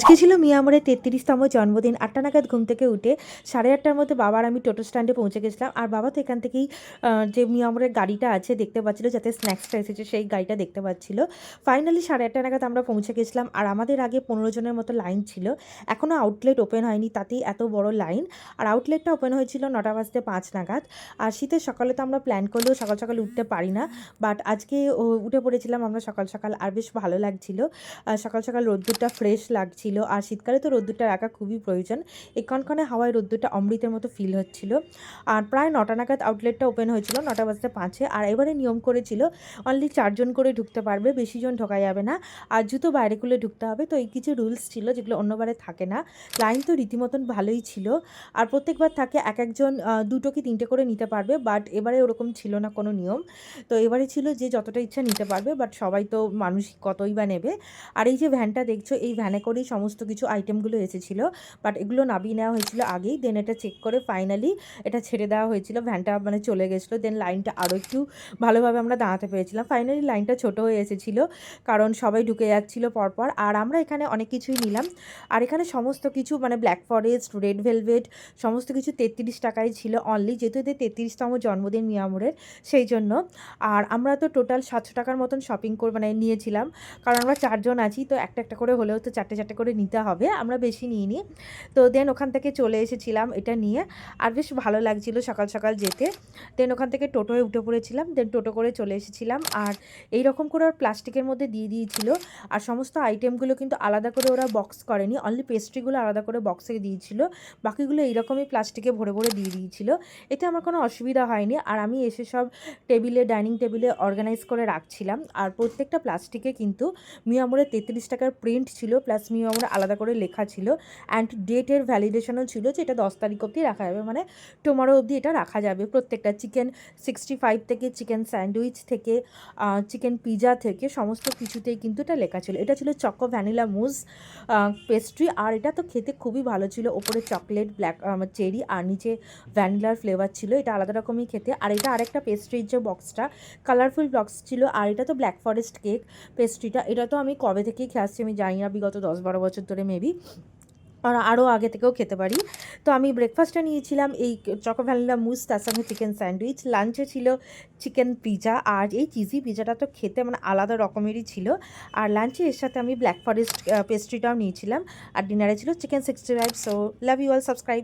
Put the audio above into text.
আজকে ছিল মিয়ামরের 33তম জন্মদিন। ৮টা নাগাদ ঘুম থেকে উঠে 8:30টার মধ্যে বাবা আর আমি টোটো স্ট্যান্ডে পৌঁছে গেছিলাম। আর বাবা তো এখান থেকেই যে মিয়ামরের গাড়িটা আছে দেখতে পাচ্ছিল, যাতে স্ন্যাক্সটা এসেছে সেই গাড়িটা দেখতে পাচ্ছিল। ফাইনালি 8:30 নাগাদ আমরা পৌঁছে গেছিলাম। আর আমাদের আগে 15 জনের মতো লাইন ছিল। এখনও আউটলেট ওপেন হয়নি, তাতেই এত বড় লাইন। আর আউটলেটটা ওপেন হয়েছিল 9:05 নাগাদ। আর শীতের সকালে তো আমরা প্ল্যান করলেও সকাল সকাল উঠতে পারি না, বাট আজকে উঠে পড়েছিলাম আমরা সকাল সকাল। আর বেশ ভালো লাগছিল, সকাল সকাল রোদ্দুরটা ফ্রেশ লাগছিল। আর শীতকালে তো রোদ্দুরটা রাখা খুবই প্রয়োজন। এই কনকনে হাওয়ায় রোদ্দুরটা অমৃতের মতো ফিল হচ্ছিল। আর প্রায় 9টা নাগাদ আউটলেটটা ওপেন হয়েছিল, 9:05। আর এবারে নিয়ম করেছিল অনলি 4জন করে ঢুকতে পারবে, বেশি জন ঢোকা যাবে না। আর জুতো বাইরে খুলে ঢুকতে হবে। তো এই কিছু রুলস ছিল যেগুলো অন্যবারে থাকে না। লাইন তো রীতিমতন ভালোই ছিল। আর প্রত্যেকবার থাকে এক একজন 2টো কি 3টে করে নিতে পারবে, বাট এবারে ওরকম ছিল না কোনো নিয়ম। তো এবারে ছিল যে যতটা ইচ্ছা নিতে পারবে, বাট সবাই তো মানুষ কতই বা নেবে। আর এই যে ভ্যানটা দেখছো, এই ভ্যানে করেই সমস্ত কিছু আইটেমগুলো এসেছিলো, বাট এগুলো নামিয়ে নেওয়া হয়েছিল আগেই। দেন এটা চেক করে ফাইনালি এটা ছেড়ে দেওয়া হয়েছিল। ভ্যানটা মানে চলে গেছিলো। দেন লাইনটা আরও একটু ভালোভাবে আমরা দাঁড়াতে পেরেছিলাম। ফাইনালি লাইনটা ছোটো হয়ে এসেছিলো, কারণ সবাই ঢুকে যাচ্ছিলো পরপর। আর আমরা এখানে অনেক কিছুই নিলাম। আর এখানে সমস্ত কিছু মানে ব্ল্যাক ফরেস্ট, রেড ভেলভেট সমস্ত কিছু 33 টাকায় ছিল অনলি, যেহেতু এদের 33তম জন্মদিন মিয়ামরের, সেই জন্য। আর আমরা তো টোটাল 700 টাকার মতন শপিং করে মানে নিয়েছিলাম, কারণ আমরা 4জন আছি। তো একটা একটা করে হলেও তো 4টে করে নিতে হবে, আমরা বেশি নিইনি। তো দেন ওখান থেকে চলে এসেছিলাম এটা নিয়ে। আর বেশ ভালো লাগছিলো সকাল সকাল যেতে। দেন ওখান থেকে টোটোয় উঠে পড়েছিলাম। দেন টোটো করে চলে এসেছিলাম। আর এই রকম করে ওর প্লাস্টিকের মধ্যে দিয়ে দিয়েছিল। আর সমস্ত আইটেমগুলো কিন্তু আলাদা করে ওরা বক্স করেনি, অনলি পেস্ট্রিগুলো আলাদা করে বক্সে দিয়েছিল। বাকিগুলো এইরকমই প্লাস্টিকে ভরে ভরে দিয়ে দিয়েছিল। এতে আমার কোনো অসুবিধা হয়নি। আর আমি এসে সব টেবিলে, ডাইনিং টেবিলে অর্গানাইজ করে রাখছিলাম। আর প্রত্যেকটা প্লাস্টিকে কিন্তু মিয়ামরের 33 টাকার প্রিন্ট ছিল, প্লাস মিয়ামরে আলাদা করে লেখা ছিল। অ্যান্ড ডেটের ভ্যালিডেশনও ছিল যে এটা 10 তারিখ অবধি রাখা যাবে, মানে টুমরো অবধি এটা রাখা যাবে। প্রত্যেকটা চিকেন 65 থেকে, চিকেন স্যান্ডউইচ থেকে, চিকেন পিজা থেকে সমস্ত কিছুতেই কিন্তু এটা লেখা ছিল। এটা ছিল চকো ভ্যানিলা মুজ পেস্ট্রি। আর এটা তো খেতে খুবই ভালো ছিল। ওপরে চকলেট, ব্ল্যাক চেরি, আর নিচে ভ্যানিলার ফ্লেভার ছিল। এটা আলাদা রকমই খেতে। আর এটা আরেকটা পেস্ট্রির যে বক্সটা, কালারফুল বক্স ছিল। আর এটা তো ব্ল্যাক ফরেস্ট কেক পেস্ট্রিটা, এটা তো আমি কবে থেকেই খেয়ে আসছি, আমি জানি না, বিগত 10-12 বছর ধরে মেবি, আর আরও আগে থেকেও খেতে পারি। তো আমি ব্রেকফাস্টে নিয়েছিলাম এই চকো ভ্যানিলা মুস, তার সঙ্গে চিকেন স্যান্ডউইচ। লাঞ্চে ছিল চিকেন পিজা। আর এই চিজি পিজাটা তো খেতে মানে আলাদা রকমেরই ছিল। আর লাঞ্চে এর সাথে আমি ব্ল্যাক ফরেস্ট পেস্ট্রিটাও নিয়েছিলাম। আর ডিনারে ছিল chicken 65। So love you all, subscribe.